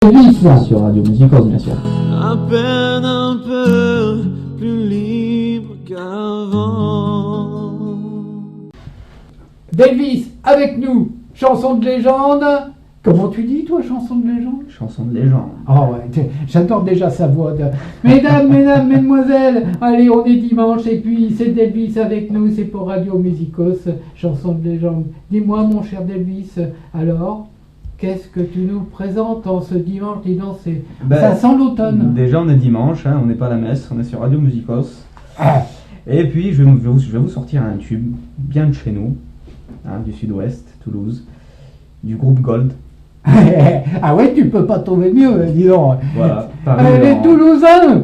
Sur Radio Musicos, bien sûr. À peine un peu plus libre qu'avant. Delvis, avec nous, chanson de légende. Comment tu dis, toi, chanson de légende? Chanson de légende. Oh ouais, j'adore déjà sa voix. Mesdames, mesdemoiselles, allez, on est dimanche et puis c'est Delvis avec nous, c'est pour Radio Musicos, chanson de légende. Dis-moi, mon cher Delvis, alors, qu'est-ce que tu nous présentes en ce dimanche? Dis donc, ça sent l'automne. Déjà, on est dimanche, hein, on n'est pas à la messe, on est sur Radio Musicos. Et puis, je vais vous sortir un tube bien de chez nous, hein, du sud-ouest, Toulouse, du groupe Gold. Ah ouais, tu peux pas trouver mieux, dis donc. Voilà, Les Toulousains.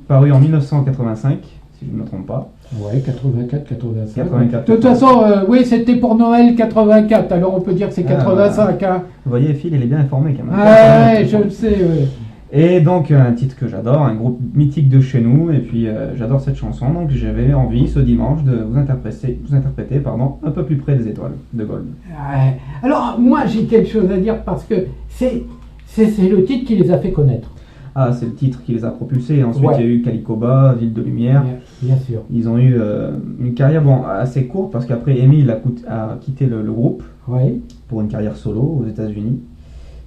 Paru en 1985, si je ne me trompe pas. Ouais, 84, 85. 84. De toute façon, oui, c'était pour Noël 84, alors on peut dire que c'est 85. Hein. Vous voyez, Phil, il est bien informé quand même. Ah ouais, je le sais, oui. Et donc, un titre que j'adore, un groupe mythique de chez nous, et puis j'adore cette chanson, donc j'avais envie ce dimanche de vous interpréter Un peu plus près des étoiles de Gold. Ouais. Alors, moi, j'ai quelque chose à dire parce que c'est le titre qui les a fait connaître. Ah, c'est le titre qui les a propulsés. Ensuite, Ouais. il y a eu Calicoba, Ville de Lumière. Bien sûr. Ils ont eu une carrière assez courte parce qu'après, Émile a quitté le groupe Oui. pour une carrière solo aux États-Unis.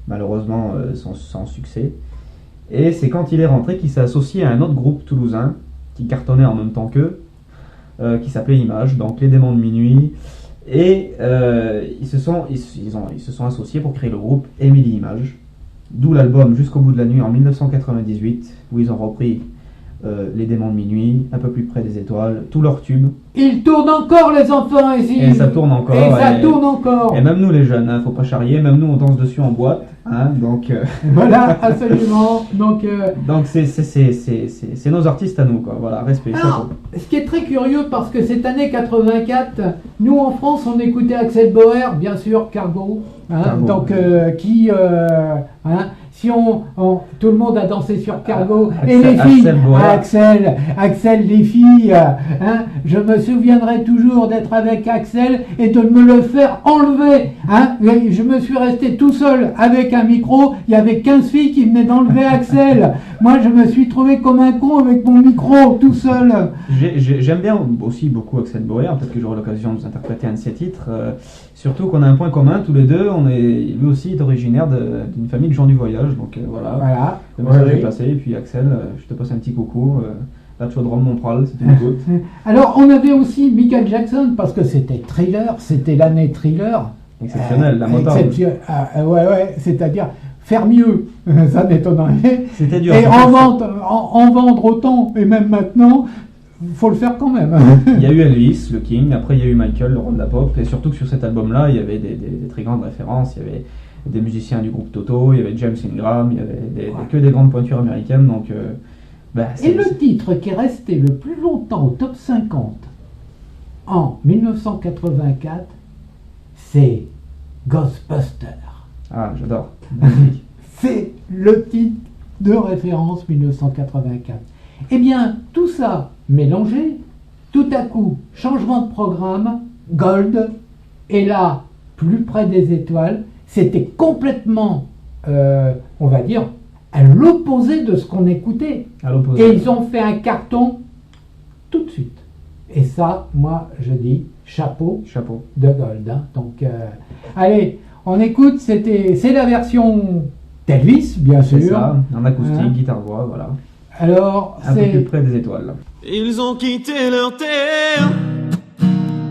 Malheureusement, sans succès. Et c'est quand il est rentré qu'il s'est associé à un autre groupe toulousain qui cartonnait en même temps qu'eux, qui s'appelait Image, donc Les Démons de Minuit. Et ils se sont associés pour créer le groupe Émilie Image. D'où l'album Jusqu'au bout de la nuit en 1998, où ils ont repris Les Démons de Minuit, Un peu plus près des étoiles, tous leurs tubes. Il tourne encore, les enfants, ici. Et ça tourne encore. Et ça tourne encore. Et même nous, les jeunes, hein, faut pas charrier, même nous, on danse dessus en boîte. Hein, donc, Voilà, absolument. Donc c'est nos artistes à nous, quoi. Voilà, respect. alors, ce qui est très curieux, parce que cette année 84, nous en France, on écoutait Axel Bauer, bien sûr, Cargo. Hein, Cargo, donc, oui. si tout le monde a dansé sur Cargo, Axel- et les filles, Axel Bauer. Axel, les filles, hein, je me souviendrai toujours d'être avec Axel et de me le faire enlever. Hein, je me suis resté tout seul avec un micro, il y avait 15 filles qui venaient d'enlever Axel. Moi, je me suis trouvé comme un con avec mon micro, tout seul. J'aime bien aussi beaucoup Axel Bauer, peut-être que j'aurai l'occasion de vous interpréter un de ses titres. Surtout qu'on a un point commun, tous les deux, lui aussi est originaire d'une famille de gens du voyage, donc voilà. Le message est passé, et puis Axel, je te passe un petit coucou. La Chaudron Montpral, c'est une goutte. Alors, on avait aussi Michael Jackson, parce que c'était Thriller, c'était l'année Thriller. Exceptionnel, la motard. Ouais, c'est-à-dire faire mieux, ça m'étonnerait. C'était dur. Et en vendre autant, et même maintenant, faut le faire quand même. Il y a eu Elvis, le King, après il y a eu Michael, le roi de la pop, et surtout que sur cet album-là, il y avait des très grandes références, il y avait des musiciens du groupe Toto, il y avait James Ingram, il y avait que des grandes pointures américaines, donc... et le titre qui est resté le plus longtemps au top 50 en 1984, c'est Ghostbusters. Ah, j'adore. C'est le titre de référence 1984. Eh bien, tout ça mélangé, tout à coup, changement de programme, Gold, et là, plus près des étoiles, c'était complètement, on va dire, à l'opposé de ce qu'on écoutait. Et ils ont fait un carton tout de suite. Et ça, moi, je dis chapeau de Gold. Hein. Donc, allez, on écoute, c'est la version d'Elvis, bien sûr. C'est ça, en acoustique, guitare-voix, voilà. Alors, un peu plus près des étoiles. Ils ont quitté leur terre,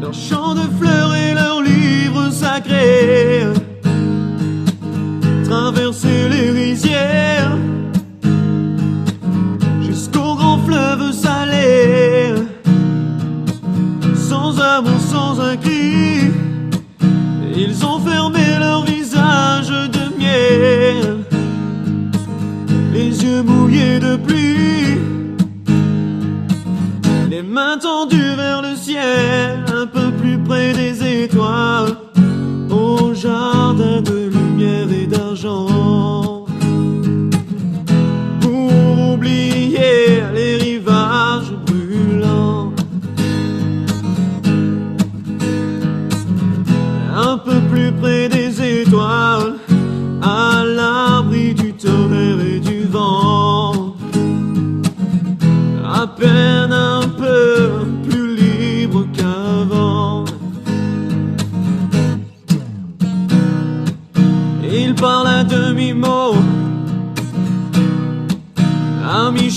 leur champ de fleurs et leurs livres sacrés, traversé les rizières jusqu'au grand fleuve salé, sans amour, sans un cri. Ils ont fermé leur visage de miel, les yeux mouillés de pluie, les mains tendues vers le ciel, un peu plus près des étoiles, au Japon.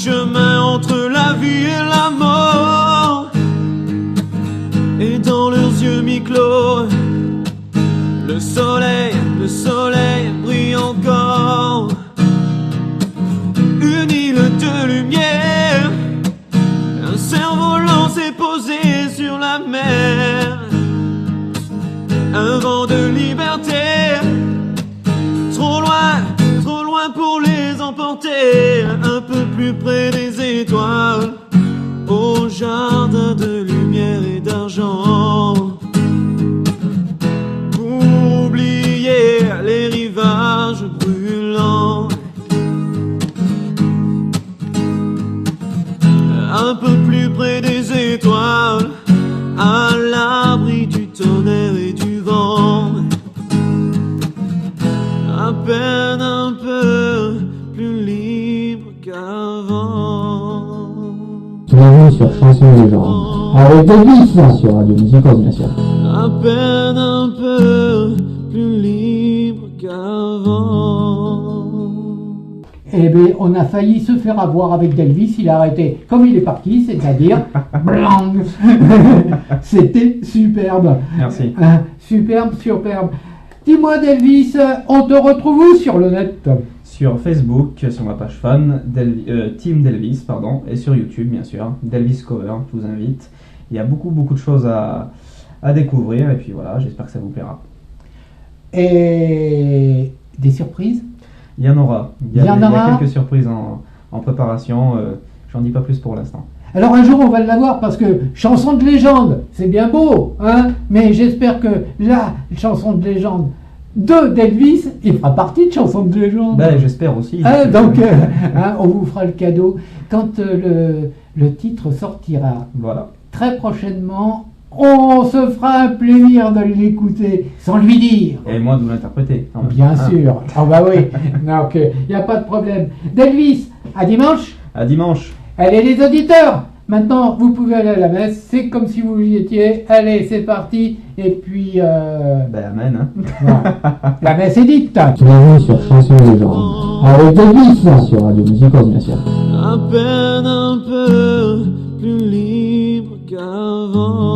mi-chemin entre la vie et la mort. Et dans leurs yeux mi-clos, le soleil brille encore. Une île de lumière, un cerf-volant s'est posé sur la mer. Un vent de liberté, trop loin pour les emporter. Un peu plus près des étoiles, au jardin de lumière et d'argent. Pour oublier les rivages brûlants. Un peu plus près des étoiles, à l'abri du tonnerre et du vent. À peine un peu plus libre qu'avant. Bienvenue sur Chansons Légendes, avec Elvis sur Radio Musique Ordination. À peine un peu plus libre qu'avant. Eh bien, on a failli se faire avoir avec Delvis, il a arrêté comme il est parti, c'est-à-dire blanc. C'était superbe. Merci. Superbe. Dis-moi Delvis, on te retrouve où sur le net? Sur Facebook, sur ma page fan, Team Delvis, et sur YouTube, bien sûr, Delvis Cover, je vous invite. Il y a beaucoup de choses à découvrir, et puis voilà, j'espère que ça vous plaira. Et des surprises? Il y en aura. Il y en a aura quelques surprises en préparation, j'en dis pas plus pour l'instant. Alors un jour on va l'avoir parce que chanson de légende, c'est bien beau, hein, mais j'espère que la chanson de légende de Delvis, il fera partie de chanson de légende. Ben, j'espère aussi. Donc on vous fera le cadeau quand le titre sortira. Voilà. Très prochainement, on se fera un plaisir de l'écouter sans lui dire. Et moi de vous l'interpréter. Bien sûr. Ah bah oui. Donc il n'y a pas de problème. Delvis, à dimanche. À dimanche. Allez les auditeurs, maintenant vous pouvez aller à la messe, c'est comme si vous y étiez. Allez, c'est parti. Et puis Ben amen. voilà. La messe est dite. Bienvenue sur Chansons Légendes, avec Elvis sur Radio Musique Ordination. À peine un peu plus libre qu'avant.